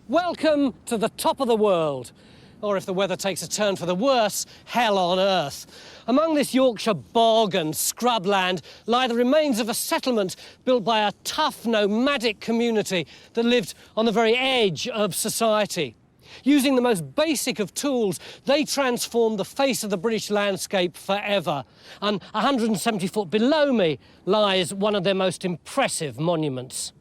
Welcome to the top of the world. Or if the weather takes a turn for the worse, hell on earth. Among this Yorkshire bog and scrubland lie the remains of a settlement built by a tough nomadic community that lived on the very edge of society. Using the most basic of tools, they transformed the face of the British landscape forever. And 170 foot below me lies one of their most impressive monuments.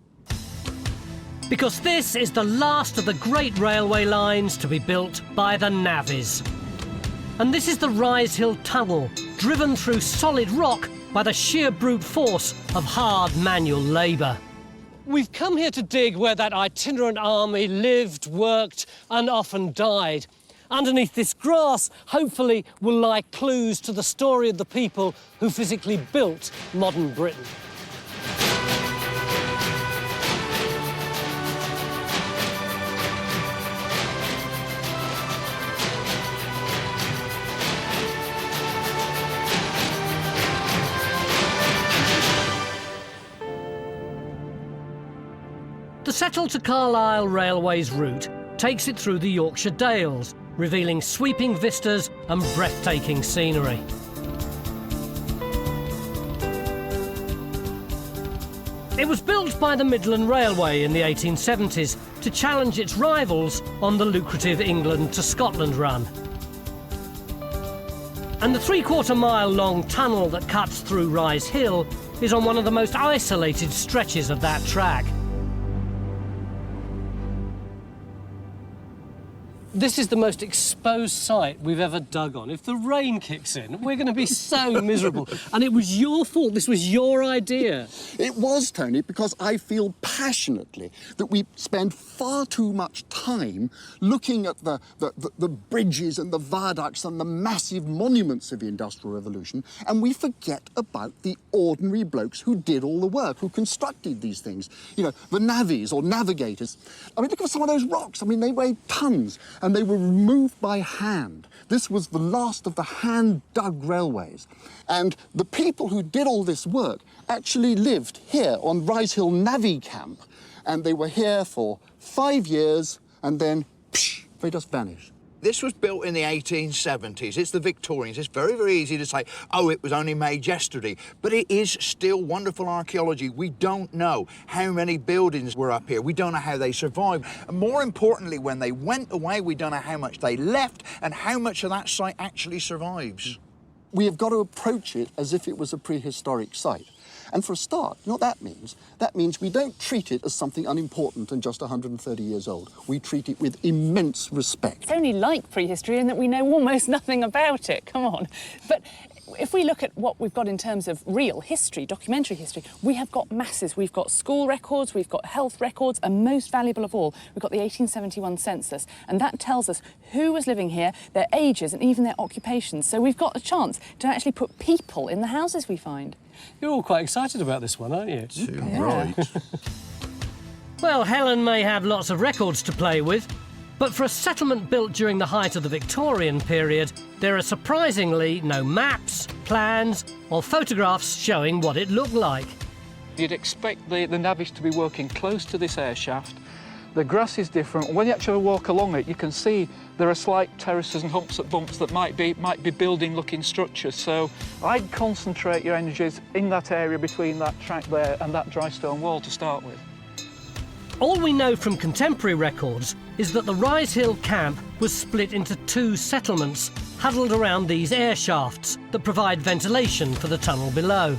Because this is the last of the great railway lines to be built by the navvies. And this is the Rise Hill Tunnel, driven through solid rock by the sheer brute force of hard manual labour. We've come here to dig where that itinerant army lived, worked and often died. Underneath this grass, hopefully, will lie clues to the story of the people who physically built modern Britain. The Settle to Carlisle Railway's route takes it through the Yorkshire Dales, revealing sweeping vistas and breathtaking scenery. It was built by the Midland Railway in the 1870s to challenge its rivals on the lucrative England to Scotland run. And the 3/4 mile long tunnel that cuts through Rise Hill is on one of the most isolated stretches of that track. This is the most exposed site we've ever dug on. If the rain kicks in, we're going to be so miserable. And it was your fault. This was your idea. It was, Tony, because I feel passionately that we spend far too much time looking at the bridges and the viaducts and the massive monuments of the Industrial Revolution, and we forget about the ordinary blokes who did all the work, who constructed these things. You know, the navvies or navigators. I mean, look at some of those rocks. I mean, they weigh tons. And they were removed by hand. This was the last of the hand-dug railways. And the people who did all this work actually lived here on Rise Hill Navvy camp. And they were here for 5 years, and then, psh, they just vanished. This was built in the 1870s. It's the Victorians. It's very, very easy to say, oh, it was only made yesterday. But it is still wonderful archaeology. We don't know how many buildings were up here. We don't know how they survived. And more importantly, when they went away, we don't know how much they left and how much of that site actually survives. We have got to approach it as if it was a prehistoric site. And for a start, you know what that means? That means we don't treat it as something unimportant and just 130 years old. We treat it with immense respect. It's only like prehistory in that we know almost nothing about it, come on. But if we look at what we've got in terms of real history, documentary history, we have got masses. We've got school records, we've got health records, and most valuable of all, we've got the 1871 census. And that tells us who was living here, their ages, and even their occupations. So we've got a chance to actually put people in the houses we find. You're all quite excited about this one, aren't you? Too right. Well, Helen may have lots of records to play with, but for a settlement built during the height of the Victorian period, there are surprisingly no maps, plans or photographs showing what it looked like. You'd expect the navvies to be working close to this air shaft. The grass is different. When you actually walk along it, you can see there are slight terraces and humps and bumps that might be building-looking structures. So I'd concentrate your energies in that area between that track there and that dry stone wall to start with. All we know from contemporary records is that the Rise Hill camp was split into 2 settlements huddled around these air shafts that provide ventilation for the tunnel below.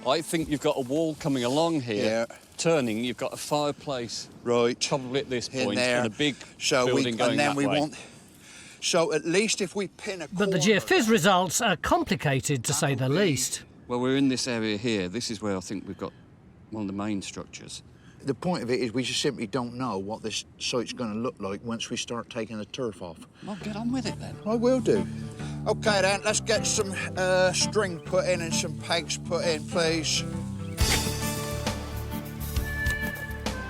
I think you've got a wall coming along here, Yeah. turning. You've got a fireplace, Right. probably at this In point, there. and a big So building going and then that we way. want. So at least if we pin a But the corner- geophys results are complicated, to say the least. Well, we're in this area here. This is where I think we've got one of the main structures. The point of it is we just simply don't know what this site's going to look like once we start taking the turf off. Well, get on with it then. I will do. OK, then, let's get some string put in and some pegs put in, please.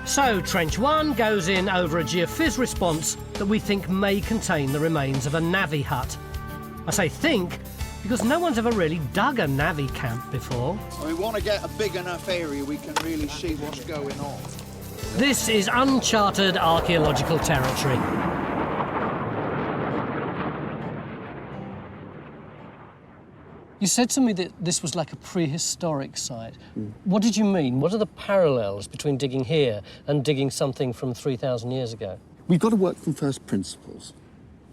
So, Trench 1 goes in over a geophys response that we think may contain the remains of a navvy hut. I say think because no one's ever really dug a navvy camp before. We want to get a big enough area we can really see what's going on. This is uncharted archaeological territory. You said to me that this was like a prehistoric site. What did you mean? What are the parallels between digging here and digging something from 3,000 years ago? We've got to work from first principles.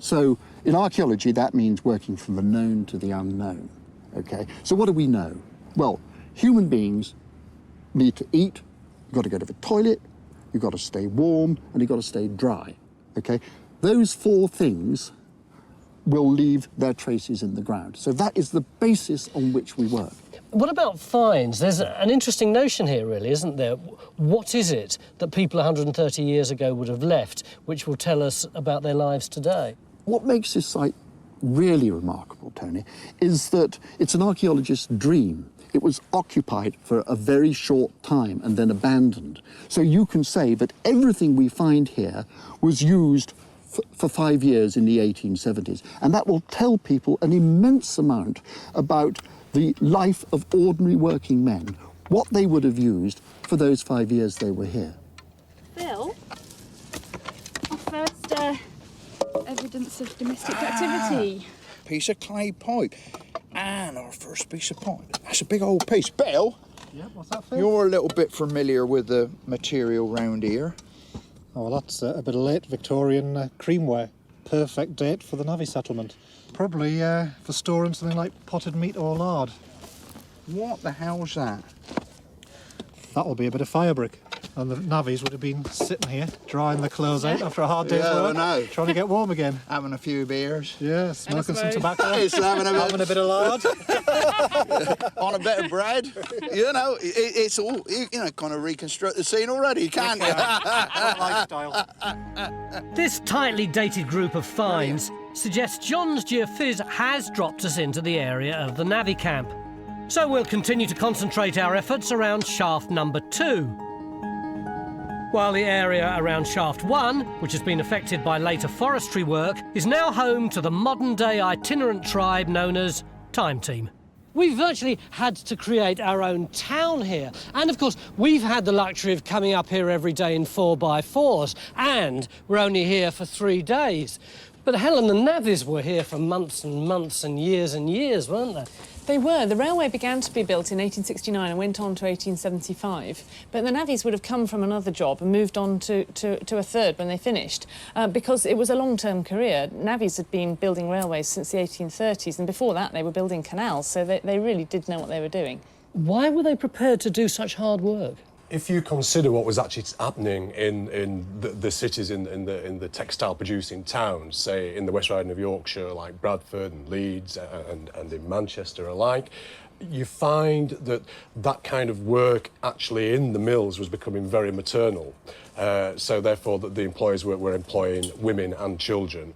So in archaeology, that means working from the known to the unknown, okay? So what do we know? Well, human beings need to eat, you've got to go to the toilet, you've got to stay warm, and you've got to stay dry, okay? Those four things will leave their traces in the ground. So that is the basis on which we work. What about finds? There's an interesting notion here, really, isn't there? What is it that people 130 years ago would have left, which will tell us about their lives today? What makes this site really remarkable, Tony, is that it's an archaeologist's dream. It was occupied for a very short time and then abandoned. So you can say that everything we find here was used for 5 years in the 1870s. And that will tell people an immense amount about the life of ordinary working men, what they would have used for those 5 years they were here. Bill, our first evidence of domestic activity. Piece of clay pipe. And our first piece of pipe. That's a big old piece. Bill? Yeah, what's that, Phil? You're a little bit familiar with the material round here. Oh, well, that's a bit of late Victorian creamware. Perfect date for the Navvy settlement. Probably for storing something like potted meat or lard. What the hell's that? That'll be a bit of fire brick. And the navvies would have been sitting here, drying their clothes out after a hard day's work. I know. Trying to get warm again. Having a few beers. Yeah, smoking some tobacco. It's having a bit of lard. On a bit of bread. You know, it's all, you know, kind of reconstruct the scene already, can't you? Lifestyle. This tightly dated group of finds suggests John's geophysics has dropped us into the area of the Navvy camp. So we'll continue to concentrate our efforts around shaft number 2. While the area around shaft 1, which has been affected by later forestry work, is now home to the modern-day itinerant tribe known as Time Team. We virtually had to create our own town here. And, of course, we've had the luxury of coming up here every day in 4x4s, and we're only here for 3 days. But Helen, the navvies were here for months and months and years, weren't they? They were. The railway began to be built in 1869 and went on to 1875. But the navvies would have come from another job and moved on to a third when they finished, because it was a long-term career. Navvies had been building railways since the 1830s, and before that they were building canals, so they really did know what they were doing. Why were they prepared to do such hard work? If you consider what was actually happening in the cities in the textile producing towns, say in the West Riding of Yorkshire, like Bradford and Leeds and in Manchester alike, you find that kind of work actually in the mills was becoming very maternal. So therefore that the employers were employing women and children.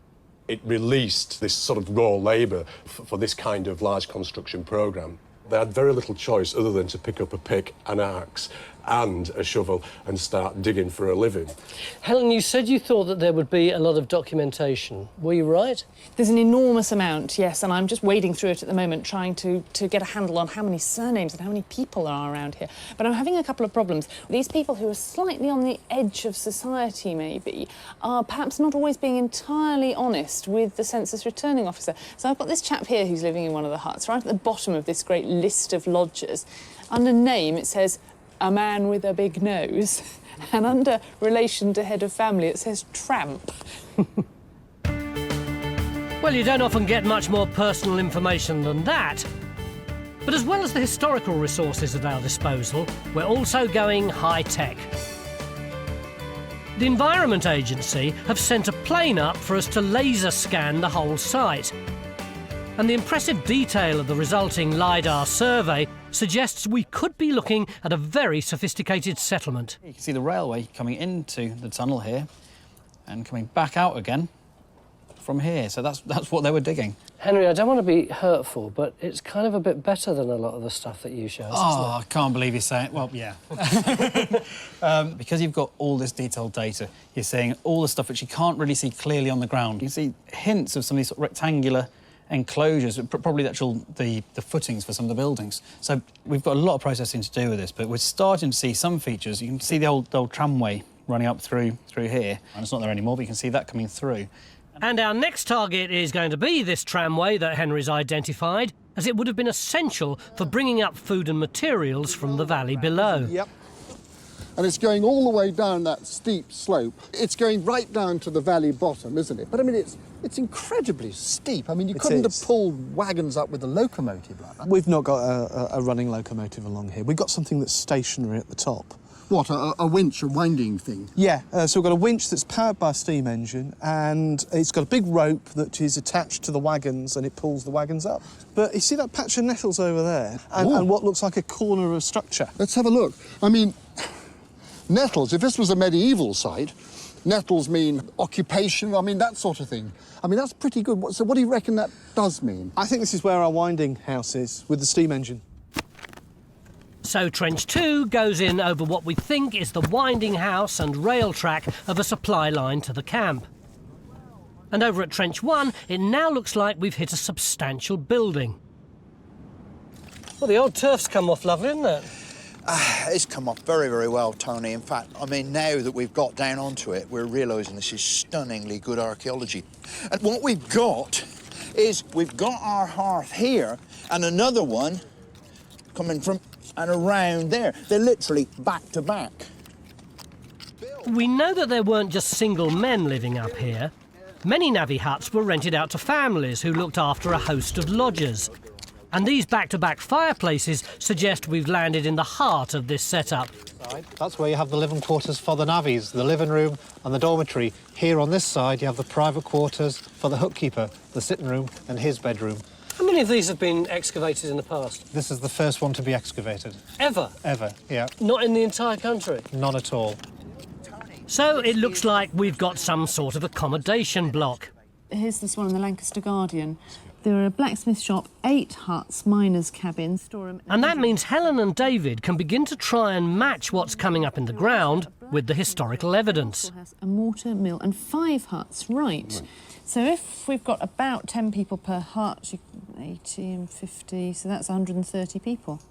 It released this sort of raw labour for this kind of large construction programme. They had very little choice other than to pick up a pick, an axe and a shovel and start digging for a living. Helen, you said you thought that there would be a lot of documentation. Were you right? There's an enormous amount, yes, and I'm just wading through it at the moment, trying to get a handle on how many surnames and how many people are around here. But I'm having a couple of problems. These people who are slightly on the edge of society, maybe, are perhaps not always being entirely honest with the census returning officer. So I've got this chap here who's living in one of the huts, right at the bottom of this great list of lodgers. Under name, it says, a man with a big nose. And under relation to head of family, it says tramp. Well, you don't often get much more personal information than that. But as well as the historical resources at our disposal, we're also going high-tech. The Environment Agency have sent a plane up for us to laser scan the whole site. And the impressive detail of the resulting LiDAR survey suggests we could be looking at a very sophisticated settlement. You can see the railway coming into the tunnel here and coming back out again from here. So that's what they were digging. Henry, I don't want to be hurtful, but it's kind of a bit better than a lot of the stuff that you show us, Oh, isn't I can't believe you're saying... Well, yeah. Because you've got all this detailed data, you're seeing all the stuff which you can't really see clearly on the ground. You can see hints of some of these sort of rectangular enclosures, probably the footings for some of the buildings. So we've got a lot of processing to do with this, but we're starting to see some features. You can see the old tramway running up through here. And it's not there anymore, but you can see that coming through. And our next target is going to be this tramway that Henry's identified, as it would have been essential for bringing up food and materials from the valley below. Yep. And it's going all the way down that steep slope. It's going right down to the valley bottom, isn't it? But I mean, it's incredibly steep. I mean, you couldn't have pulled wagons up with a locomotive like that. We've not got a running locomotive along here. We've got something that's stationary at the top. What, a winch, a winding thing? Yeah, so we've got a winch that's powered by a steam engine, and it's got a big rope that is attached to the wagons, and it pulls the wagons up. But you see that patch of nettles over there, and what looks like a corner of a structure? Let's have a look. I mean, nettles, if this was a medieval site, nettles mean occupation, I mean, that sort of thing. I mean, that's pretty good. So what do you reckon that does mean? I think this is where our winding house is, with the steam engine. So Trench 2 goes in over what we think is the winding house and rail track of a supply line to the camp. And over at Trench 1, it now looks like we've hit a substantial building. Well, the old turf's come off lovely, isn't it? It's come off very, very well, Tony. In fact, I mean, now that we've got down onto it, we're realising this is stunningly good archaeology. And what we've got is we've got our hearth here and another one coming from and around there. They're literally back to back. We know that there weren't just single men living up here. Many navvy huts were rented out to families who looked after a host of lodgers. And these back-to-back fireplaces suggest we've landed in the heart of this setup. That's where you have the living quarters for the navvies, the living room and the dormitory. Here on this side, you have the private quarters for the hutkeeper, the sitting room and his bedroom. How many of these have been excavated in the past? This is the first one to be excavated. Ever? Ever, yeah. Not in the entire country? None at all. So it looks like we've got some sort of accommodation block. Here's this one in the Lancaster Guardian. There are a blacksmith shop, 8 huts, miners' cabins, storeroom... And that means Helen and David can begin to try and match what's coming up in the ground with the historical evidence. A mortar mill and 5 huts, right. So if we've got about 10 people per hut, 80 and 50, so that's 130 people.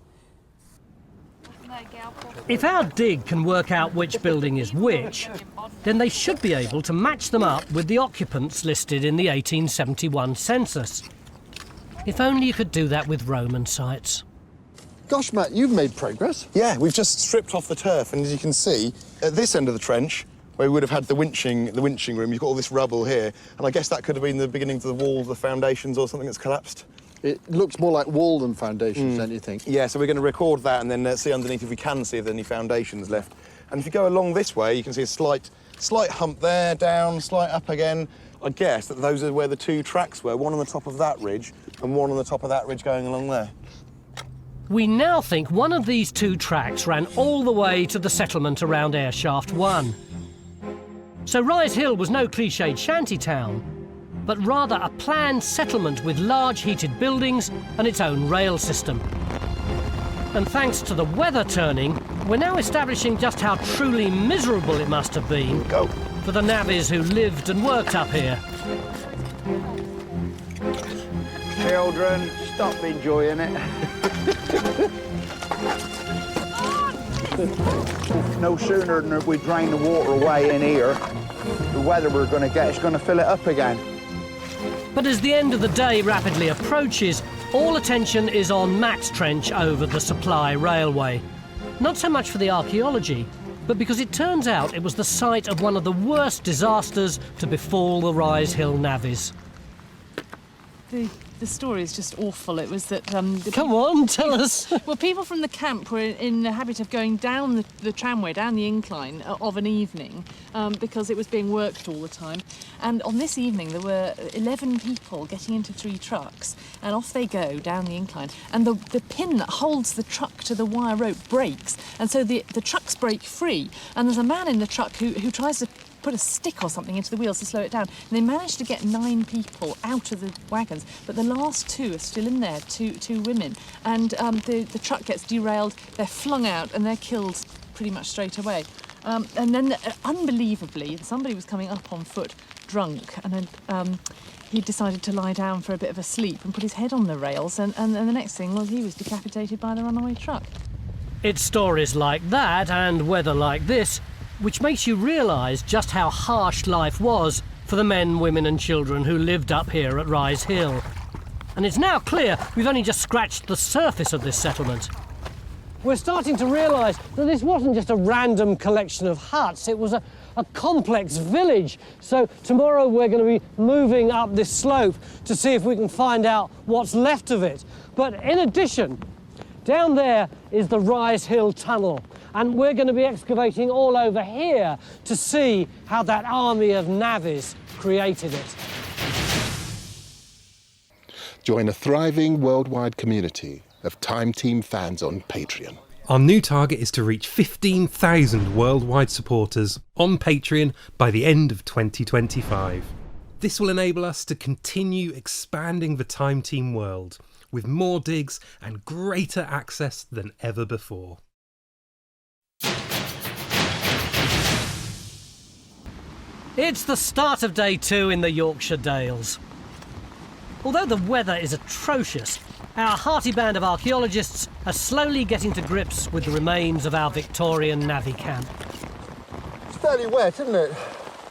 If our dig can work out which building is which, then they should be able to match them up with the occupants listed in the 1871 census. If only you could do that with Roman sites. Gosh, Matt, you've made progress. Yeah, we've just stripped off the turf, and as you can see, at this end of the trench, where we would have had the winching room, you've got all this rubble here, and I guess that could have been the beginning to the walls, the foundations, or something that's collapsed. It looks more like wall than foundations, don't you think? Yeah, so we're going to record that and then see underneath if we can see if there's any foundations left. And if you go along this way, you can see a slight hump there, down, slight up again. I guess that those are where the 2 tracks were, one on the top of that ridge and one on the top of that ridge going along there. We now think one of these 2 tracks ran all the way to the settlement around Airshaft 1. So Rise Hill was no cliched shanty town, but rather a planned settlement with large heated buildings and its own rail system. And thanks to the weather turning, we're now establishing just how truly miserable it must have been for the navvies who lived and worked up here. Children, stop enjoying it. No sooner than we drain the water away in here, the weather we're going to get is going to fill it up again. But as the end of the day rapidly approaches, all attention is on Matt's trench over the supply railway. Not so much for the archaeology, but because it turns out it was the site of one of the worst disasters to befall the Rise Hill navvies. The story is just awful. It was that... Come on, tell us. Well, people from the camp were in the habit of going down the tramway, down the incline of an evening, because it was being worked all the time. And on this evening, there were 11 people getting into 3 trucks, and off they go down the incline. And the pin that holds the truck to the wire rope breaks, and so the trucks break free. And there's a man in the truck who tries to put a stick or something into the wheels to slow it down. And they managed to get 9 people out of the wagons, but the last 2 are still in there, two women. And the truck gets derailed, they're flung out, and they're killed pretty much straight away. And then, unbelievably, somebody was coming up on foot, drunk, and he decided to lie down for a bit of a sleep and put his head on the rails, and the next thing was he was decapitated by the runaway truck. It's stories like that and weather like this which makes you realise just how harsh life was for the men, women and children who lived up here at Rise Hill. And it's now clear we've only just scratched the surface of this settlement. We're starting to realise that this wasn't just a random collection of huts, it was a complex village. So tomorrow we're going to be moving up this slope to see if we can find out what's left of it. But in addition, down there is the Rise Hill Tunnel, and we're going to be excavating all over here to see how that army of navvies created it. Join a thriving worldwide community of Time Team fans on Patreon. Our new target is to reach 15,000 worldwide supporters on Patreon by the end of 2025. This will enable us to continue expanding the Time Team world with more digs and greater access than ever before. It's the start of day 2 in the Yorkshire Dales. Although the weather is atrocious, our hearty band of archaeologists are slowly getting to grips with the remains of our Victorian navvy camp. It's fairly wet, isn't it?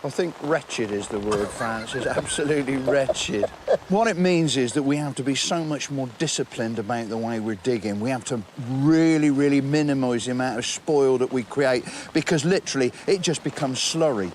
I think wretched is the word, Francis. Absolutely wretched. What it means is that we have to be so much more disciplined about the way we're digging. We have to really, really minimise the amount of spoil that we create, because literally it just becomes slurry.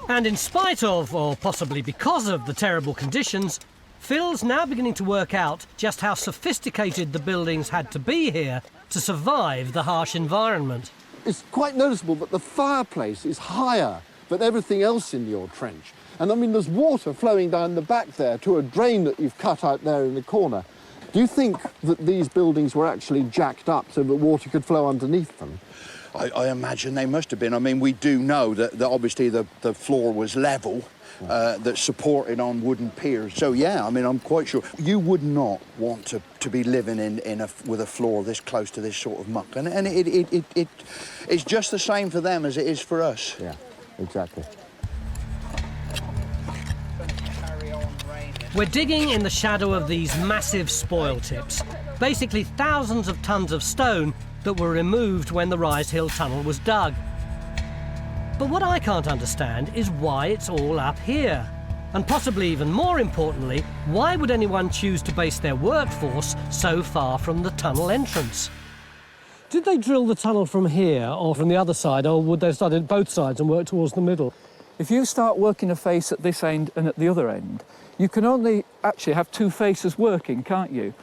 And in spite of, or possibly because of, the terrible conditions, Phil's now beginning to work out just how sophisticated the buildings had to be here to survive the harsh environment. It's quite noticeable that the fireplace is higher than everything else in your trench. And I mean, there's water flowing down the back there to a drain that you've cut out there in the corner. Do you think that these buildings were actually jacked up so that water could flow underneath them? I imagine they must have been. I mean, we do know that obviously the floor was level, that's supported on wooden piers. So, yeah, I mean, I'm quite sure. You would not want to be living with a floor this close to this sort of muck. And it's just the same for them as it is for us. Yeah, exactly. We're digging in the shadow of these massive spoil tips, basically thousands of tons of stone that were removed when the Rise Hill Tunnel was dug. But what I can't understand is why it's all up here. And possibly even more importantly, why would anyone choose to base their workforce so far from the tunnel entrance? Did they drill the tunnel from here or from the other side, or would they start at both sides and work towards the middle? If you start working a face at this end and at the other end, you can only actually have two faces working, can't you?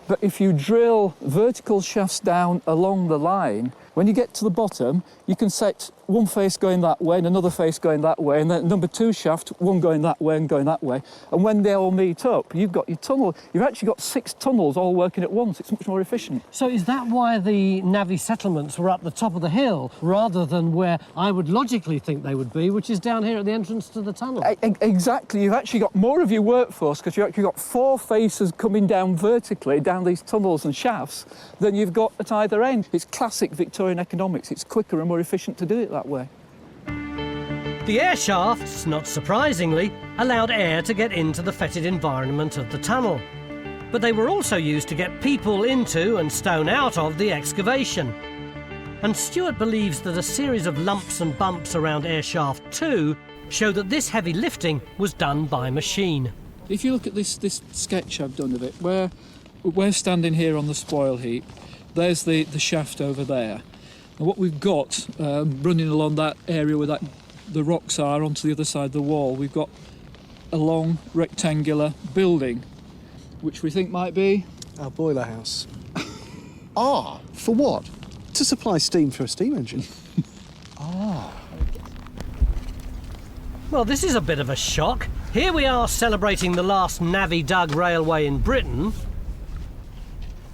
But if you drill vertical shafts down along the line, when you get to the bottom, you can set one face going that way and another face going that way, and then number 2 shaft, one going that way and going that way. And when they all meet up, you've got your tunnel. You've actually got 6 tunnels all working at once. It's much more efficient. So is that why the navvy settlements were up the top of the hill, rather than where I would logically think they would be, which is down here at the entrance to the tunnel? Exactly. You've actually got more of your workforce, because you've actually got 4 faces coming down vertically down these tunnels and shafts than you've got at either end. It's classic Victorian economics. It's quicker and more efficient to do it that way. The air shafts, not surprisingly, allowed air to get into the fetid environment of the tunnel. But they were also used to get people into and stone out of the excavation. And Stuart believes that a series of lumps and bumps around air shaft 2 show that this heavy lifting was done by machine. If you look at this sketch I've done of it, where we're standing here on the spoil heap, there's the shaft over there. And what we've got running along that area where the rocks are onto the other side of the wall, we've got a long rectangular building, which we think might be our boiler house. Ah, for what? To supply steam for a steam engine. Ah. Well, this is a bit of a shock. Here we are celebrating the last navvy dug railway in Britain,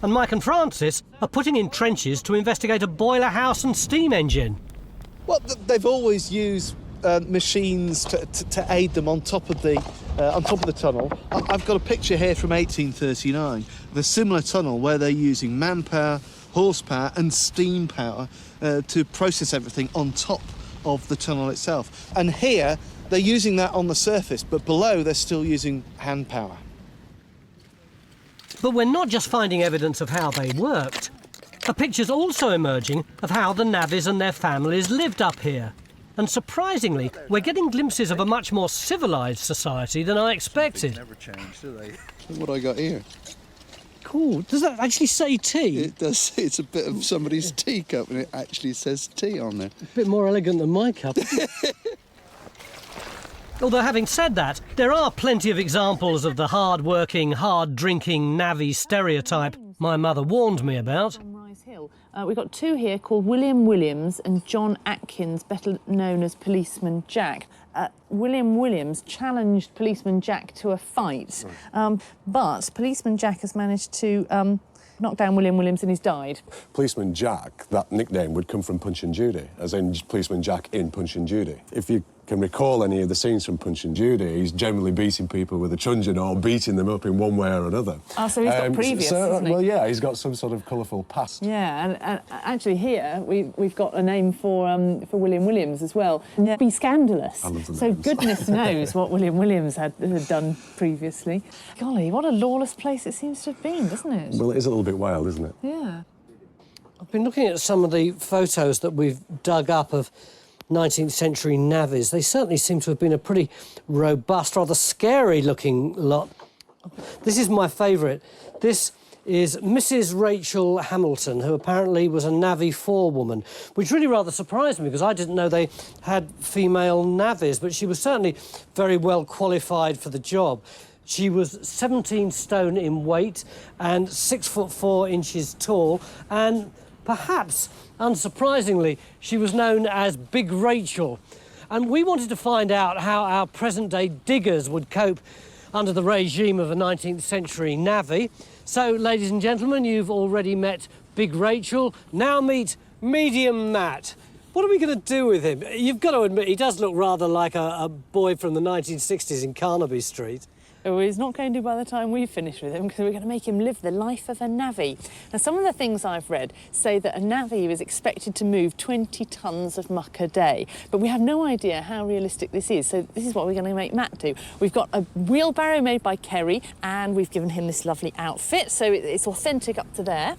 and Mike and Francis are putting in trenches to investigate a boiler house and steam engine. Well, they've always used machines to aid them on top of the tunnel. I've got a picture here from 1839 of a similar tunnel where they're using manpower, horsepower and steam power to process everything on top of the tunnel itself. And here they're using that on the surface, but below they're still using hand power. But we're not just finding evidence of how they worked. A picture's also emerging of how the navvies and their families lived up here. And surprisingly, we're getting glimpses of a much more civilised society than I expected. Never change, do they? Look what I got here. Cool. Does that actually say tea? It does. It's a bit of somebody's teacup and it actually says tea on there. A bit more elegant than my cup. Although, having said that, there are plenty of examples of the hard-working, hard-drinking navvy stereotype my mother warned me about. We've got two here called William Williams and John Atkins, better known as Policeman Jack. William Williams challenged Policeman Jack to a fight, but Policeman Jack has managed to knock down William Williams and he's died. Policeman Jack, that nickname would come from Punch and Judy, as in Policeman Jack in Punch and Judy. If you can recall any of the scenes from Punch and Judy, he's generally beating people with a truncheon or beating them up in one way or another. Oh, so he's got previous, hasn't he? Well, yeah, he's got some sort of colourful past. Yeah, and actually here we've got a name for William Williams as well. Be scandalous. I love the so names. goodness knows what William Williams had done previously. Golly, what a lawless place it seems to have been, doesn't it? Well, it is a little bit wild, isn't it? Yeah. I've been looking at some of the photos that we've dug up of 19th century navvies. They certainly seem to have been a pretty robust, rather scary-looking lot. This is my favourite. This is Mrs. Rachel Hamilton, who apparently was a navvy forewoman, which really rather surprised me because I didn't know they had female navvies, but she was certainly very well qualified for the job. She was 17 stone in weight and 6'4" tall, and perhaps, unsurprisingly, she was known as Big Rachel. And we wanted to find out how our present-day diggers would cope under the regime of a 19th century navvy. So, ladies and gentlemen, you've already met Big Rachel. Now meet Medium Matt. What are we going to do with him? You've got to admit, he does look rather like a boy from the 1960s in Carnaby Street. Oh, he's not going to by the time we finish with him, because we're going to make him live the life of a navvy. Now, some of the things I've read say that a navvy is expected to move 20 tonnes of muck a day, but we have no idea how realistic this is, so this is what we're going to make Matt do. We've got a wheelbarrow made by Kerry, and we've given him this lovely outfit, so it's authentic up to there.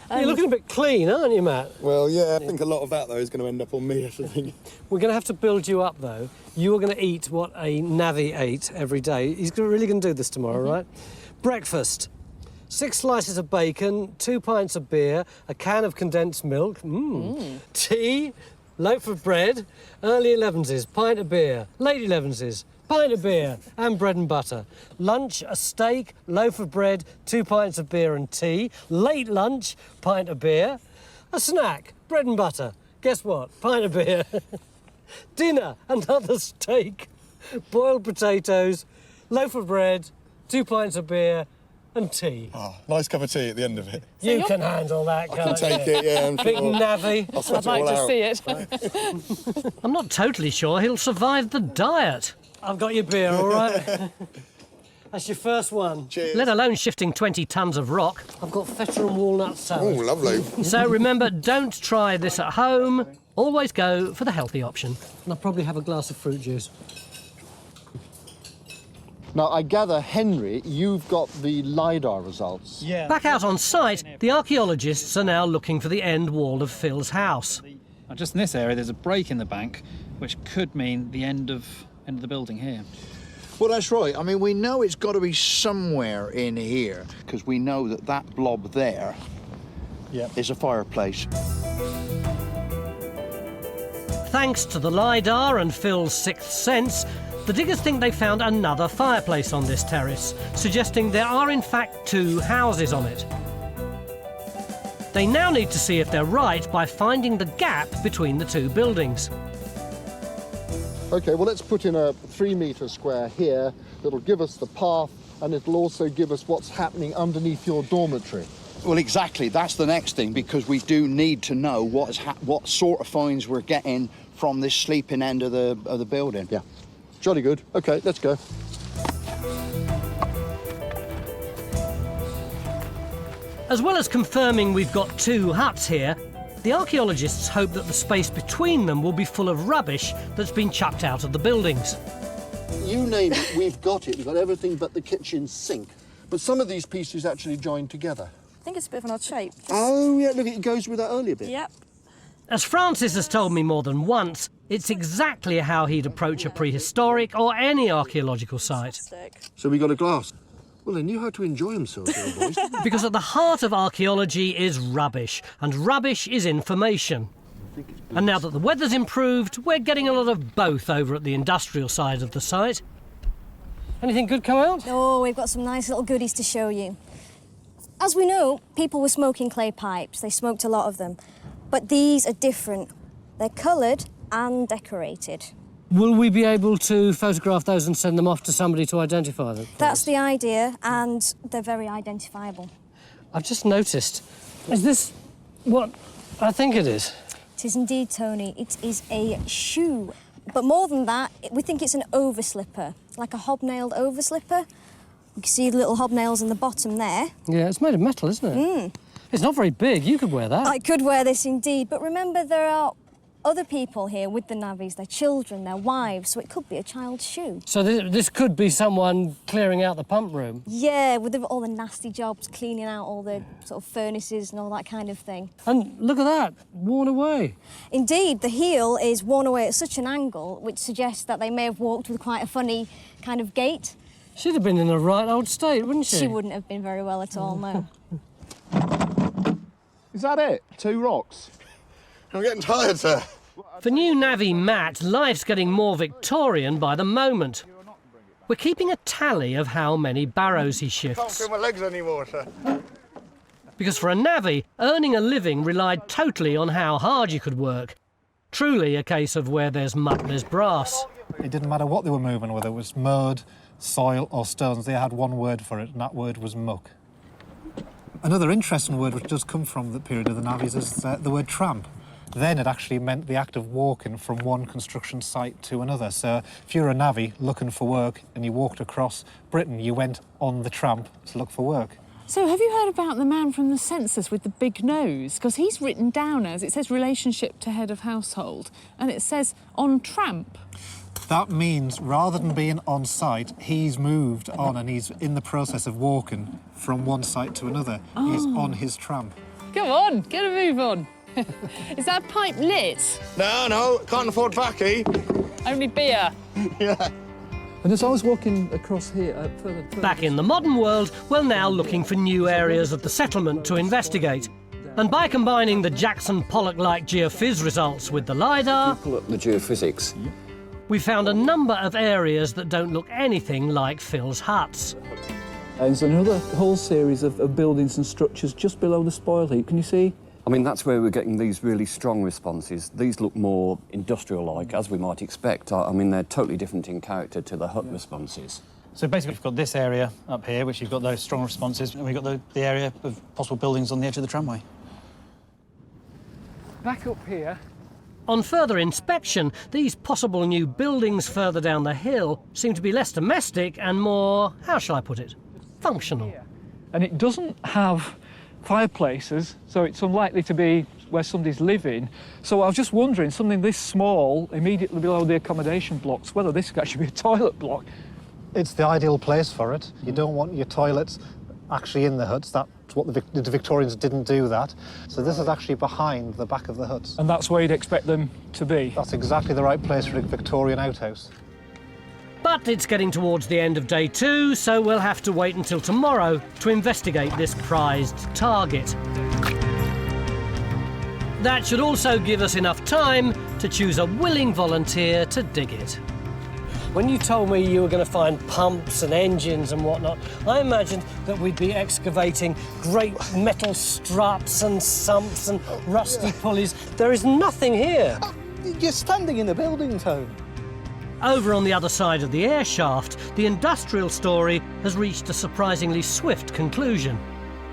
You're looking a bit clean, aren't you, Matt? Well, yeah, I think a lot of that, though, is going to end up on me, I think. We're going to have to build you up, though. You are going to eat what a navvy ate every day. He's really going to do this tomorrow, right? Breakfast. 6 slices of bacon, 2 pints of beer, a can of condensed milk, tea, loaf of bread, early 11s, pint of beer, late 11s, pint of beer and bread and butter. Lunch, a steak, loaf of bread, 2 pints of beer and tea. Late lunch, pint of beer. A snack, bread and butter. Guess what? Pint of beer. Dinner, another steak, boiled potatoes, loaf of bread, 2 pints of beer and tea. Oh, nice cup of tea at the end of it. You can handle that, I can't can take you? it, yeah. I'm Big sure. navvy. I'll sweat I'd like it all to out. see it. I'm not totally sure he'll survive the diet. I've got your beer, all right? That's your first one. Cheers. Let alone shifting 20 tonnes of rock. I've got feta and walnut salad. Oh, lovely. So remember, don't try this at home. Always go for the healthy option. And I'll probably have a glass of fruit juice. Now, I gather, Henry, you've got the LiDAR results. Yeah. Back out on site, the archaeologists are now looking for the end wall of Phil's house. Now, just in this area, there's a break in the bank, which could mean the end of the building here. Well, that's right. I mean, we know it's got to be somewhere in here, because we know that that blob there is a fireplace. Thanks to the LiDAR and Phil's sixth sense, the diggers think they found another fireplace on this terrace, suggesting there are in fact 2 houses on it. They now need to see if they're right by finding the gap between the 2 buildings. OK, well, let's put in a 3-metre square here that'll give us the path, and it'll also give us what's happening underneath your dormitory. Well, exactly. That's the next thing, because we do need to know what sort of finds we're getting from this sleeping end of the building. Yeah. Jolly good. OK, let's go. As well as confirming we've got 2 huts here, the archaeologists hope that the space between them will be full of rubbish that's been chucked out of the buildings. You name it, we've got it. We've got everything but the kitchen sink. But some of these pieces actually join together. I think it's a bit of an odd shape. Oh, yeah, look, it goes with that earlier bit. Yep. As Francis has told me more than once, It's exactly how he'd approach a prehistoric or any archaeological site. So we got a glass. Well, they knew how to enjoy themselves, little boys. Because at the heart of archaeology is rubbish, and rubbish is information. And now that the weather's improved, we're getting a lot of both over at the industrial side of the site. Anything good come out? Oh, we've got some nice little goodies to show you. As we know, people were smoking clay pipes. They smoked a lot of them. But these are different. They're coloured and decorated. Will we be able to photograph those and send them off to somebody to identify them? That's the idea, and they're very identifiable. I've just noticed. Is this what I think it is? It is indeed, Tony. It is a shoe. But more than that, we think it's an overslipper, like a hobnailed overslipper. You can see the little hobnails in the bottom there. Yeah, it's made of metal, isn't it? Mm. It's not very big. You could wear that. I could wear this indeed, but remember there are other people here with the navvies, their children, their wives, so it could be a child's shoe. So this could be someone clearing out the pump room? Yeah, with all the nasty jobs, cleaning out all the sort of furnaces and all that kind of thing. And look at that, worn away. Indeed, the heel is worn away at such an angle, which suggests that they may have walked with quite a funny kind of gait. She'd have been in a right old state, wouldn't she? She wouldn't have been very well at all, no. Is that it? 2 rocks? I'm getting tired, sir. For new navvy Matt, life's getting more Victorian by the moment. We're keeping a tally of how many barrows he Can't shifts. feel my legs anymore, sir. Because for a navvy, earning a living relied totally on how hard you could work. Truly a case of where there's muck, there's brass. It didn't matter what they were moving, whether it was mud, soil or stones, they had one word for it, and that word was muck. Another interesting word which does come from the period of the navvies is the word tramp. Then it actually meant the act of walking from one construction site to another. So if you're a navvy looking for work and you walked across Britain, you went on the tramp to look for work. So have you heard about the man from the census with the big nose? Because he's written down as, it says relationship to head of household, and it says on tramp. That means rather than being on site, he's moved on and he's in the process of walking from one site to another. Oh. He's on his tramp. Come on, get a move on. Is that pipe lit? No, can't afford baccy. Only beer. Yeah. And as I was walking across here, further... Back in the modern world, we're now looking for new areas of the settlement to investigate. And by combining the Jackson Pollock-like geophys results with the LiDAR, Pull up the geophysics. we found a number of areas that don't look anything like Phil's huts. There's another whole series of buildings and structures just below the spoil heap. Can you see? I mean, that's where we're getting these really strong responses. These look more industrial-like, as we might expect. I mean, they're totally different in character to the hut responses. So basically we've got this area up here, which you've got those strong responses, and we've got the area of possible buildings on the edge of the tramway. Back up here. On further inspection, these possible new buildings further down the hill seem to be less domestic and more, how shall I put it, functional. And it doesn't have fireplaces, so it's unlikely to be where somebody's living. So I was just wondering, something this small, immediately below the accommodation blocks, whether this could actually be a toilet block. It's the ideal place for it. You don't want your toilets actually in the huts. That's what the Victorians didn't do that. So this is actually behind the back of the huts. And that's where you'd expect them to be? That's exactly the right place for a Victorian outhouse. But it's getting towards the end of day 2, so we'll have to wait until tomorrow to investigate this prized target. That should also give us enough time to choose a willing volunteer to dig it. When you told me you were going to find pumps and engines and whatnot, I imagined that we'd be excavating great metal struts and sumps and rusty pulleys. There is nothing here. You're standing in a building, Tone. Over on the other side of the air shaft, the industrial story has reached a surprisingly swift conclusion.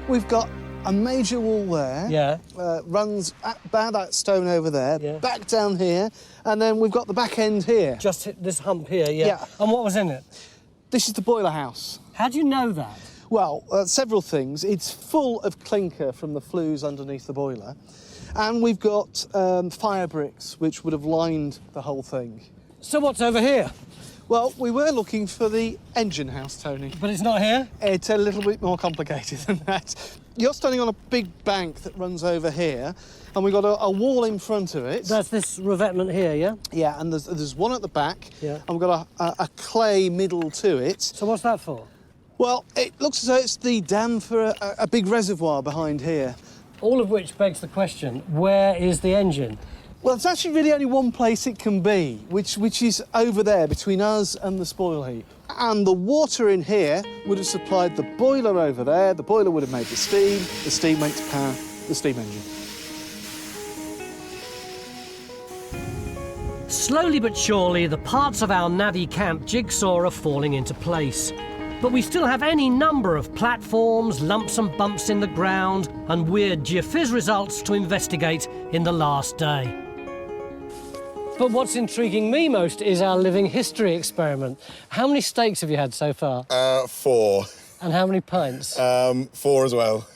We've got a major wall there. Yeah. Runs about that stone over there, yeah. Back down here, and then we've got the back end here. Just hit this hump here, yeah. Yeah. And what was in it? This is the boiler house. How do you know that? Well, several things. It's full of clinker from the flues underneath the boiler. And we've got fire bricks, which would have lined the whole thing. So what's over here? Well, we were looking for the engine house, Tony. But it's not here? It's a little bit more complicated than that. You're standing on a big bank that runs over here, and we've got a wall in front of it. That's this revetment here, yeah? Yeah, and there's one at the back, yeah. And we've got a clay middle to it. So what's that for? Well, it looks as though it's the dam for a big reservoir behind here. All of which begs the question, where is the engine? Well, it's actually really only one place it can be, which is over there between us and the spoil heap. And the water in here would have supplied the boiler over there. The boiler would have made the steam makes power, the steam engine. Slowly but surely, the parts of our Navvy camp jigsaw are falling into place. But we still have any number of platforms, lumps and bumps in the ground, and weird geophys results to investigate in the last day. But what's intriguing me most is our living history experiment. How many steaks have you had so far? 4. And how many pints? 4 as well.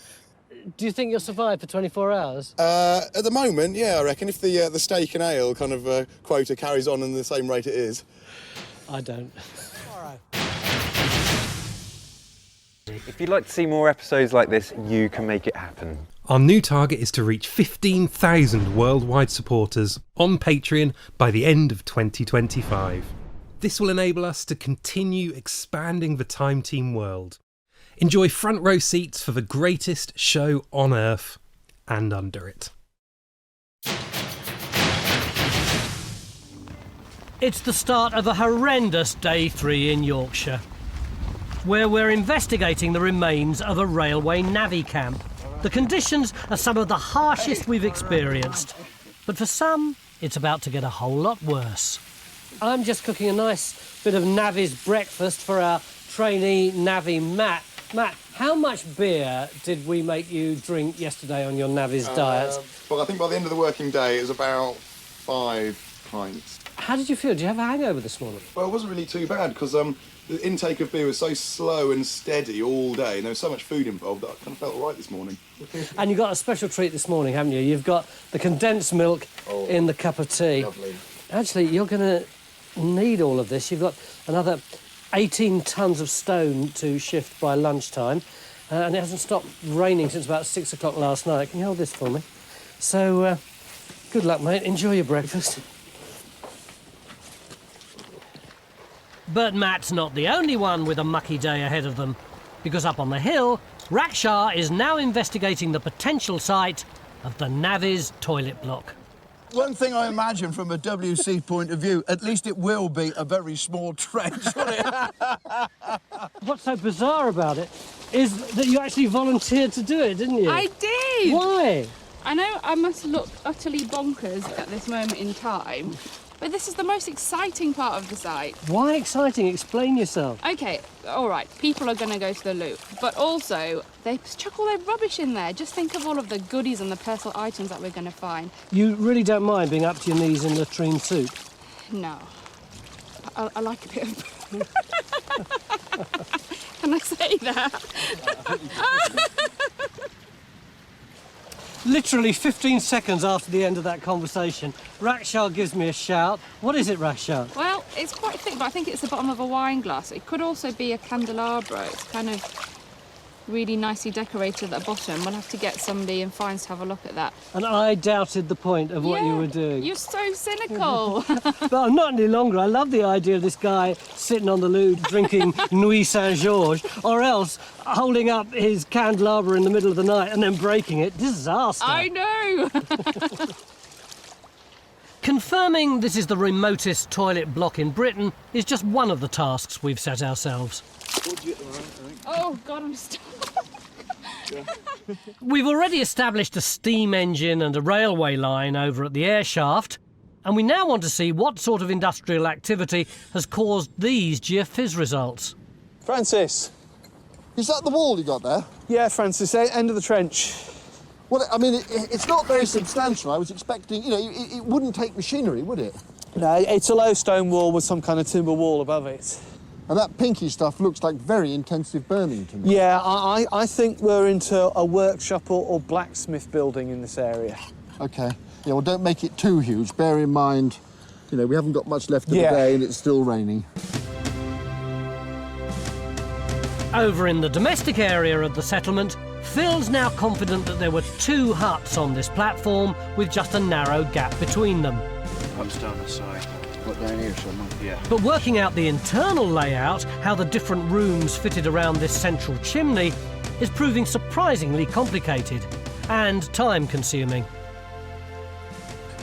Do you think you'll survive for 24 hours? At the moment, yeah, I reckon if the steak and ale kind of quota carries on in the same rate it is. I don't. If you'd like to see more episodes like this, you can make it happen. Our new target is to reach 15,000 worldwide supporters on Patreon by the end of 2025. This will enable us to continue expanding the Time Team world. Enjoy front row seats for the greatest show on Earth and under it. It's the start of a horrendous day 3 in Yorkshire, where we're investigating the remains of a railway navvy camp. The conditions are some of the harshest we've experienced, but for some, it's about to get a whole lot worse. I'm just cooking a nice bit of navvy's breakfast for our trainee navvy, Matt. Matt, how much beer did we make you drink yesterday on your navvy's diet? Well, I think by the end of the working day, it was about 5 pints. How did you feel? Did you have a hangover this morning? Well, it wasn't really too bad, because the intake of beer was so slow and steady all day, and there was so much food involved that I kind of felt all right this morning. And you got a special treat this morning, haven't you? You've got the condensed milk in the cup of tea. Lovely. Actually, you're going to need all of this. You've got another 18 tonnes of stone to shift by lunchtime, and it hasn't stopped raining since about 6 o'clock last night. Can you hold this for me? So, good luck, mate. Enjoy your breakfast. But Matt's not the only one with a mucky day ahead of them, because up on the hill, Raksha is now investigating the potential site of the Navvy's toilet block. One thing I imagine from a WC point of view, at least it will be a very small trench, won't it? What's so bizarre about it is that you actually volunteered to do it, didn't you? I did! Why? I know I must look utterly bonkers at this moment in time, but this is the most exciting part of the site. Why exciting? Explain yourself. OK, all right, people are going to go to the loop, but also they chuck all their rubbish in there. Just think of all of the goodies and the personal items that we're going to find. You really don't mind being up to your knees in latrine soup? No. I like a bit of... Can I say that? Literally 15 seconds after the end of that conversation, Raksha gives me a shout. What is it, Raksha? Well, it's quite thick, but I think it's the bottom of a wine glass. It could also be a candelabra. It's kind of really nicely decorated at the bottom. We'll have to get somebody in Fines to have a look at that. And I doubted the point of what you were doing. You're so cynical. But I'm not any longer. I love the idea of this guy sitting on the loo drinking Nuit Saint-Georges, or else holding up his candelabra in the middle of the night and then breaking it. Disaster. I know. Confirming this is the remotest toilet block in Britain is just one of the tasks we've set ourselves. Oh, God, I'm stuck. We've already established a steam engine and a railway line over at the air shaft, and we now want to see what sort of industrial activity has caused these geophys results. Francis. Is that the wall you got there? Yeah, Francis, end of the trench. Well, I mean, it's not very substantial. I was expecting, you know, it wouldn't take machinery, would it? No, it's a low stone wall with some kind of timber wall above it. And that pinky stuff looks like very intensive burning to me. Yeah, I think we're into a workshop or blacksmith building in this area. OK. Yeah, well, don't make it too huge. Bear in mind, you know, we haven't got much left of the day and it's still raining. Over in the domestic area of the settlement, Phil's now confident that there were 2 huts on this platform with just a narrow gap between them. Hut's down the side. What, down here somewhere? Yeah. But working out the internal layout, how the different rooms fitted around this central chimney, is proving surprisingly complicated and time-consuming.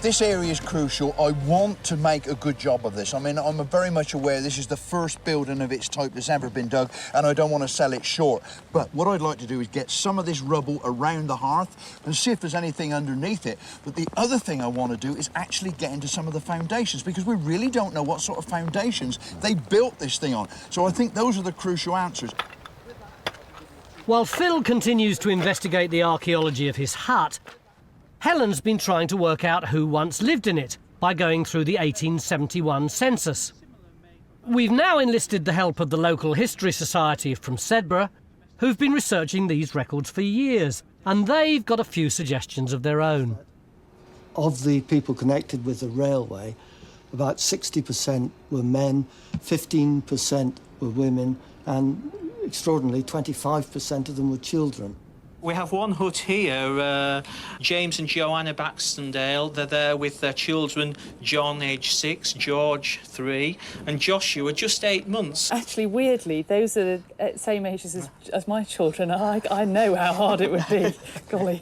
This area is crucial. I want to make a good job of this. I mean, I'm very much aware this is the first building of its type that's ever been dug, and I don't want to sell it short. But what I'd like to do is get some of this rubble around the hearth and see if there's anything underneath it. But the other thing I want to do is actually get into some of the foundations, because we really don't know what sort of foundations they built this thing on. So I think those are the crucial answers. While Phil continues to investigate the archaeology of his hut, Helen's been trying to work out who once lived in it by going through the 1871 census. We've now enlisted the help of the local history society from Sedbergh, who've been researching these records for years, and they've got a few suggestions of their own. Of the people connected with the railway, about 60% were men, 15% were women, and extraordinarily 25% of them were children. We have one hut here, James and Joanna Baxtondale. They're there with their children, John, age 6, George, 3, and Joshua, just 8 months. Actually, weirdly, those are the same ages as my children. I know how hard it would be. Golly.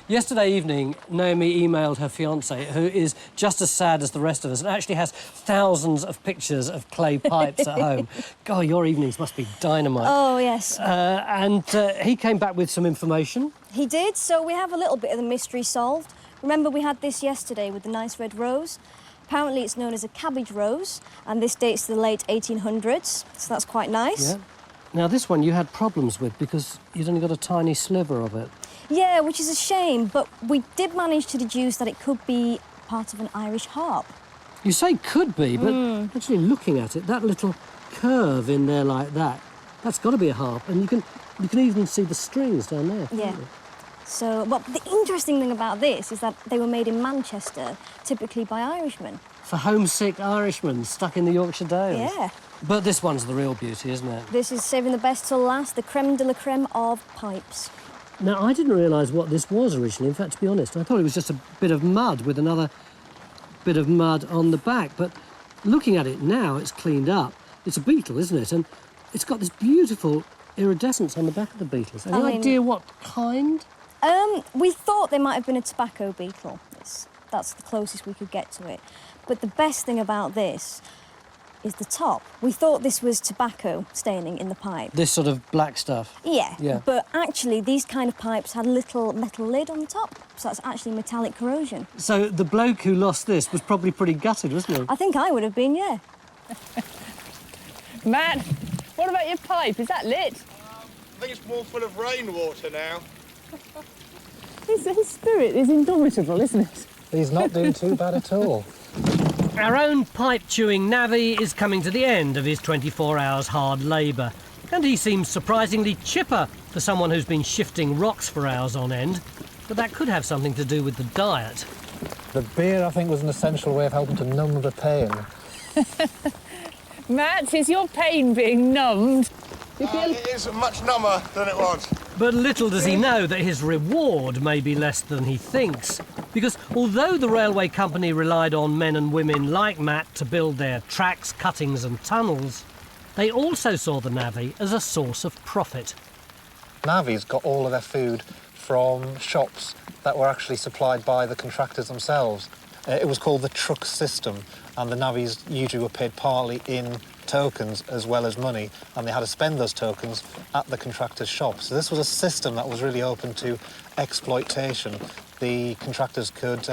Yesterday evening, Naomi emailed her fiancé, who is just as sad as the rest of us and actually has thousands of pictures of clay pipes at home. God, your evenings must be dynamite. Oh, yes. And he came back with some information. He did, so we have a little bit of the mystery solved. Remember, we had this yesterday with the nice red rose? Apparently it's known as a cabbage rose, and this dates to the late 1800s, so that's quite nice. Yeah. Now, this one you had problems with because you'd only got a tiny sliver of it. Yeah, which is a shame, but we did manage to deduce that it could be part of an Irish harp. You say could be, but actually looking at it, that little curve in there like that, that's got to be a harp, and you can even see the strings down there. Yeah. So, but the interesting thing about this is that they were made in Manchester, typically by Irishmen. For homesick Irishmen stuck in the Yorkshire Dales. Yeah. But this one's the real beauty, isn't it? This is saving the best till last, the creme de la creme of pipes. Now, I didn't realise what this was originally. In fact, to be honest, I thought it was just a bit of mud with another bit of mud on the back. But looking at it now, it's cleaned up. It's a beetle, isn't it? And it's got this beautiful iridescence on the back of the beetles. Any idea what kind? We thought they might have been a tobacco beetle. That's the closest we could get to it. But the best thing about this is the top. We thought this was tobacco staining in the pipe. This sort of black stuff? Yeah. But actually, these kind of pipes had a little metal lid on the top, so that's actually metallic corrosion. So the bloke who lost this was probably pretty gutted, wasn't he? I think I would have been, yeah. Matt, what about your pipe? Is that lit? I think it's more full of rainwater now. His spirit is indomitable, isn't it? He's not doing too bad at all. Our own pipe-chewing navvy is coming to the end of his 24 hours hard labour, and he seems surprisingly chipper for someone who's been shifting rocks for hours on end. But that could have something to do with the diet. The beer, I think, was an essential way of helping to numb the pain. Matt, is your pain being numbed? It is much number than it was. But little does he know that his reward may be less than he thinks. Because although the railway company relied on men and women like Matt to build their tracks, cuttings and tunnels, they also saw the navvy as a source of profit. Navvies got all of their food from shops that were actually supplied by the contractors themselves. It was called the truck system, and the navvies usually were paid partly in tokens as well as money, and they had to spend those tokens at the contractor's shop. So this was a system that was really open to exploitation. The contractors could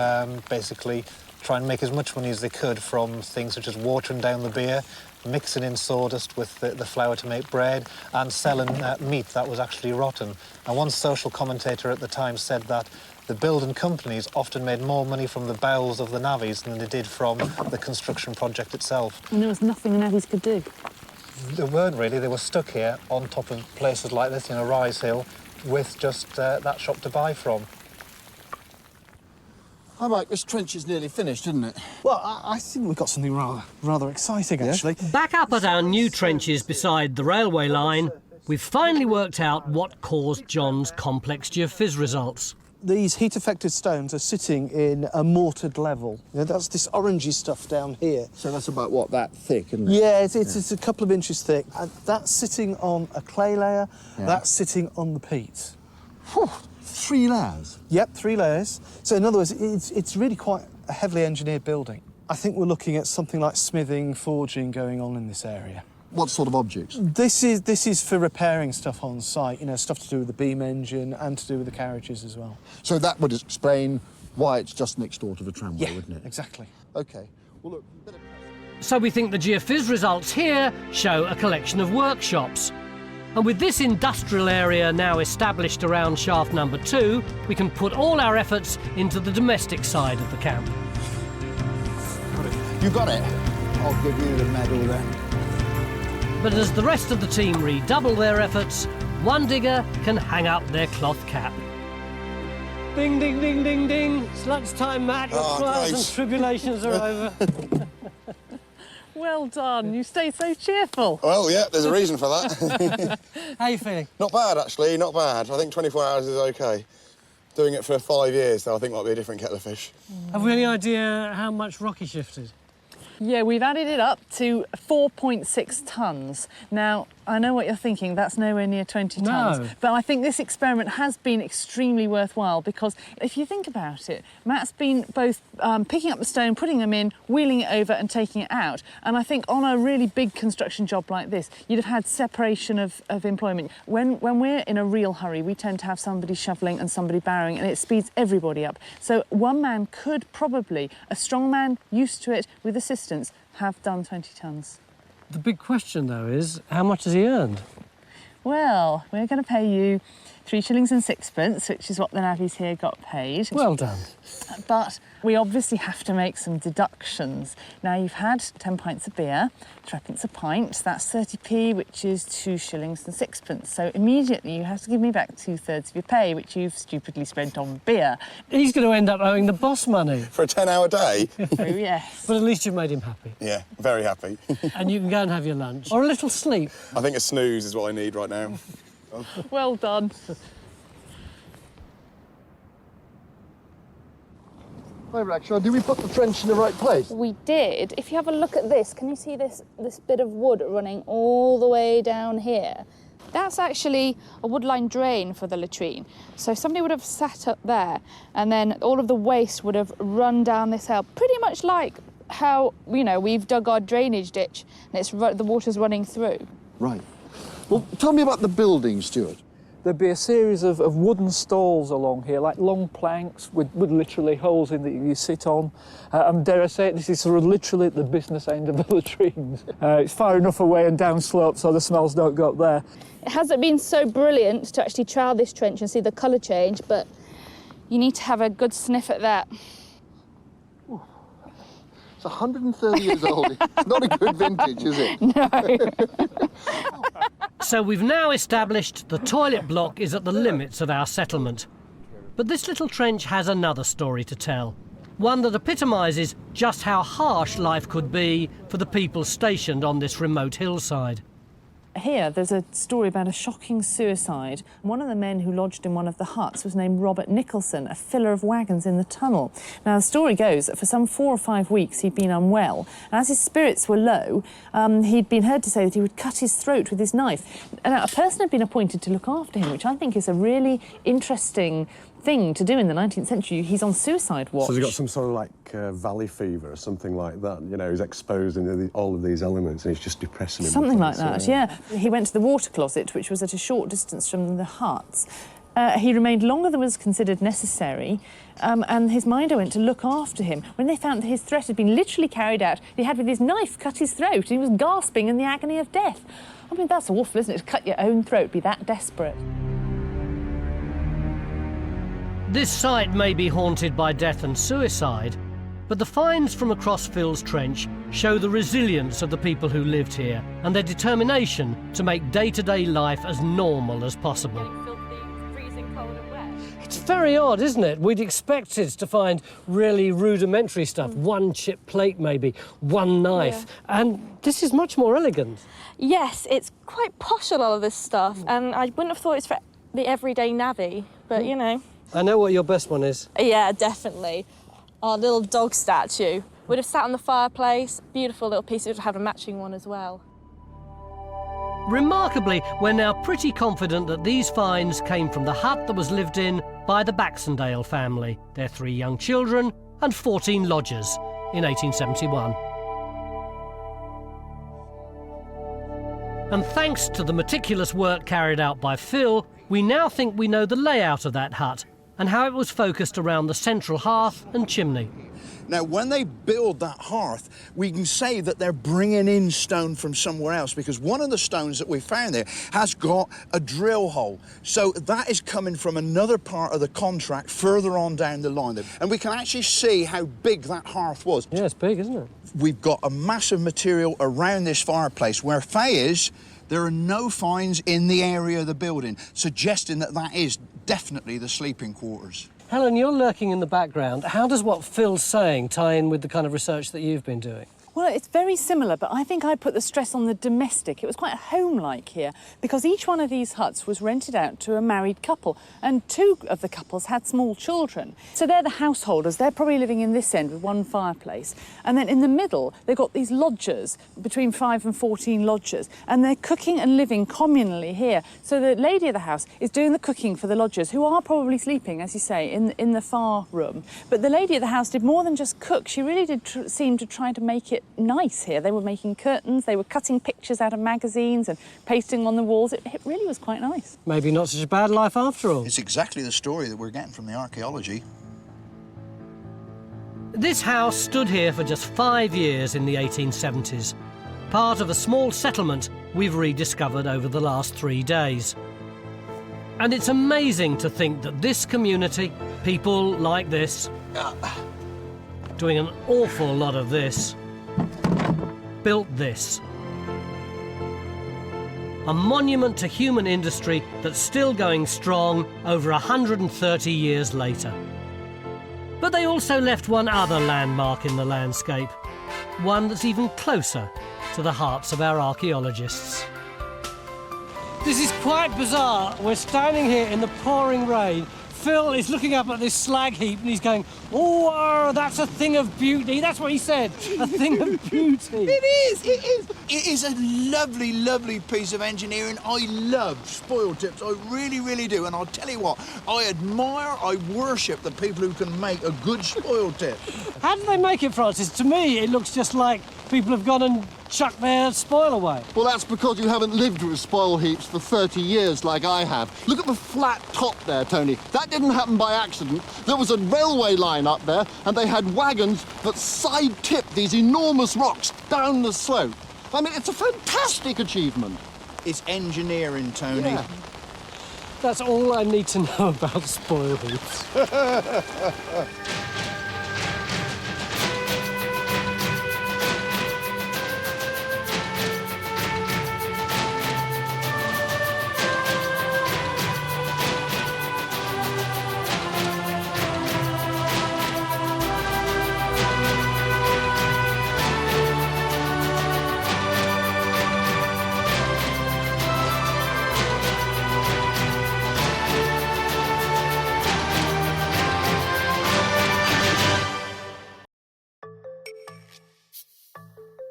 basically try and make as much money as they could from things such as watering down the beer, mixing in sawdust with the flour to make bread, and selling meat that was actually rotten. And one social commentator at the time said that the building companies often made more money from the bowels of the navvies than they did from the construction project itself. And there was nothing the navvies could do? There weren't really. They were stuck here on top of places like this, in a rise hill, with just that shop to buy from. Hi, Mike. This trench is nearly finished, isn't it? Well, I think we've got something rather exciting, actually. Back up at our new trenches beside the railway line, we've finally worked out what caused John's complex geophys results. These heat-affected stones are sitting in a mortared level. You know, that's this orangey stuff down here. So that's about, what, that thick, isn't it? Yeah, it's a couple of inches thick. And that's sitting on a clay layer, that's sitting on the peat. Whew, 3 layers? Yep, 3 layers. So in other words, it's really quite a heavily engineered building. I think we're looking at something like smithing, forging going on in this area. What sort of objects? This is for repairing stuff on site, you know, stuff to do with the beam engine and to do with the carriages as well. So that would explain why it's just next door to the tramway, wouldn't it? Exactly. OK. Well, look... So we think the geophys results here show a collection of workshops. And with this industrial area now established around shaft number 2, we can put all our efforts into the domestic side of the camp. You got it? I'll give you the medal then. But as the rest of the team redouble their efforts, one digger can hang up their cloth cap. Ding, ding, ding, ding, ding. It's lunchtime, Matt. Your trials and tribulations are over. Well done. You stay so cheerful. Well, yeah, there's a reason for that. How are you feeling? Not bad, actually, not bad. I think 24 hours is OK. Doing it for 5 years, though, I think might be a different kettle of fish. Have we any idea how much rock he shifted? Yeah, we've added it up to 4.6 tonnes. Now, I know what you're thinking, that's nowhere near 20 tonnes. No. But I think this experiment has been extremely worthwhile because if you think about it, Matt's been both picking up the stone, putting them in, wheeling it over and taking it out. And I think on a really big construction job like this, you'd have had separation of employment. When we're in a real hurry, we tend to have somebody shoveling and somebody barrowing, and it speeds everybody up. So one man could probably, a strong man used to it with assistance, have done 20 tonnes. The big question, though, is how much has he earned? Well, we're going to pay you 3 shillings and 6pence, which is what the navvies here got paid. Well done. But we obviously have to make some deductions. Now, you've had 10 pints of beer, 3pence a pint, that's 30p, which is 2 shillings and 6pence. So immediately you have to give me back 2/3 of your pay, which you've stupidly spent on beer. He's going to end up owing the boss money. For a 10-hour day? Oh, yes. But at least you've made him happy. Yeah, very happy. And you can go and have your lunch. Or a little sleep. I think a snooze is what I need right now. Well done. Hi, Rachel. Did we put the trench in the right place? We did. If you have a look at this, can you see this bit of wood running all the way down here? That's actually a woodline drain for the latrine. So somebody would have sat up there and then all of the waste would have run down this hill, pretty much like how, you know, we've dug our drainage ditch and the water's running through. Right. Well, tell me about the building, Stuart. There'd be a series of wooden stalls along here, like long planks with literally holes in that you sit on. And dare I say it, this is sort of literally at the business end of the latrines. It's far enough away and down slope so the smells don't go up there. It hasn't been so brilliant to actually trowel this trench and see the colour change, but you need to have a good sniff at that. It's 130 years old. It's not a good vintage, is it? No. So we've now established the toilet block is at the limits of our settlement. But this little trench has another story to tell. One that epitomises just how harsh life could be for the people stationed on this remote hillside. Here, there's a story about a shocking suicide. One of the men who lodged in one of the huts was named Robert Nicholson, a filler of wagons in the tunnel. Now, the story goes that for some 4 or 5 weeks he'd been unwell. And as his spirits were low, he'd been heard to say that he would cut his throat with his knife. And a person had been appointed to look after him, which I think is a really interesting thing to do in the 19th century. He's on suicide watch. So he's got some sort of like valley fever or something like that. You know, he's exposed in all of these elements and he's just depressing him. Something like that, yeah. He went to the water closet, which was at a short distance from the huts. He remained longer than was considered necessary, and his minder went to look after him. When they found that his threat had been literally carried out, he had with his knife cut his throat and he was gasping in the agony of death. I mean, that's awful, isn't it? To cut your own throat, be that desperate. This site may be haunted by death and suicide, but the finds from across Phil's Trench show the resilience of the people who lived here and their determination to make day-to-day life as normal as possible. It's very odd, isn't it? We'd expected to find really rudimentary stuff, one chip plate maybe, one knife, and this is much more elegant. Yes, it's quite posh, a lot of this stuff, and I wouldn't have thought it's for the everyday navvy, but you know. I know what your best one is. Yeah, definitely. Our little dog statue would have sat on the fireplace. Beautiful little piece. It would have a matching one as well. Remarkably, we're now pretty confident that these finds came from the hut that was lived in by the Baxendale family, their 3 young children and 14 lodgers in 1871. And thanks to the meticulous work carried out by Phil, we now think we know the layout of that hut and how it was focused around the central hearth and chimney. Now, when they build that hearth, we can say that they're bringing in stone from somewhere else, because one of the stones that we found there has got a drill hole. So that is coming from another part of the contract further on down the line. And we can actually see how big that hearth was. Yeah, it's big, isn't it? We've got a massive material around this fireplace. Where Faye is, there are no finds in the area of the building, suggesting that that is definitely the sleeping quarters. Helen, you're lurking in the background. How does what Phil's saying tie in with the kind of research that you've been doing? Well, it's very similar, but I think I put the stress on the domestic. It was quite home-like here, because each one of these huts was rented out to a married couple, and 2 of the couples had small children. So they're the householders. They're probably living in this end with one fireplace. And then in the middle, they've got these lodgers, between 5 and 14 lodgers, and they're cooking and living communally here. So the lady of the house is doing the cooking for the lodgers, who are probably sleeping, as you say, in the far room. But the lady of the house did more than just cook. She really did seem to try to make it nice here. They were making curtains, they were cutting pictures out of magazines and pasting on the walls. It really was quite nice. Maybe not such a bad life after all. It's exactly the story that we're getting from the archaeology. This house stood here for just 5 years in the 1870s, part of a small settlement we've rediscovered over the last 3 days. And it's amazing to think that this community, people like this, doing an awful lot of this, built this. A monument to human industry that's still going strong over 130 years later. But they also left one other landmark in the landscape, one that's even closer to the hearts of our archaeologists. This is quite bizarre. We're standing here in the pouring rain. Phil is looking up at this slag heap and he's going, oh, that's a thing of beauty. That's what he said, a thing of beauty. It is. It is a lovely, lovely piece of engineering. I love spoil tips. I really, really do. And I'll tell you what, I admire, I worship the people who can make a good spoil tip. How do they make it, Francis? To me, it looks just like people have gone and chucked their spoil away. Well, that's because you haven't lived with spoil heaps for 30 years like I have. Look at the flat top there, Tony. That didn't happen by accident. There was a railway line up there, and they had wagons that side-tipped these enormous rocks down the slope. I mean, it's a fantastic achievement. It's engineering, Tony. Yeah. That's all I need to know about spoil heaps.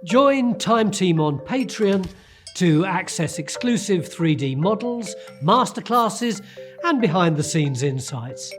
Join Time Team on Patreon to access exclusive 3D models, masterclasses and behind-the-scenes insights.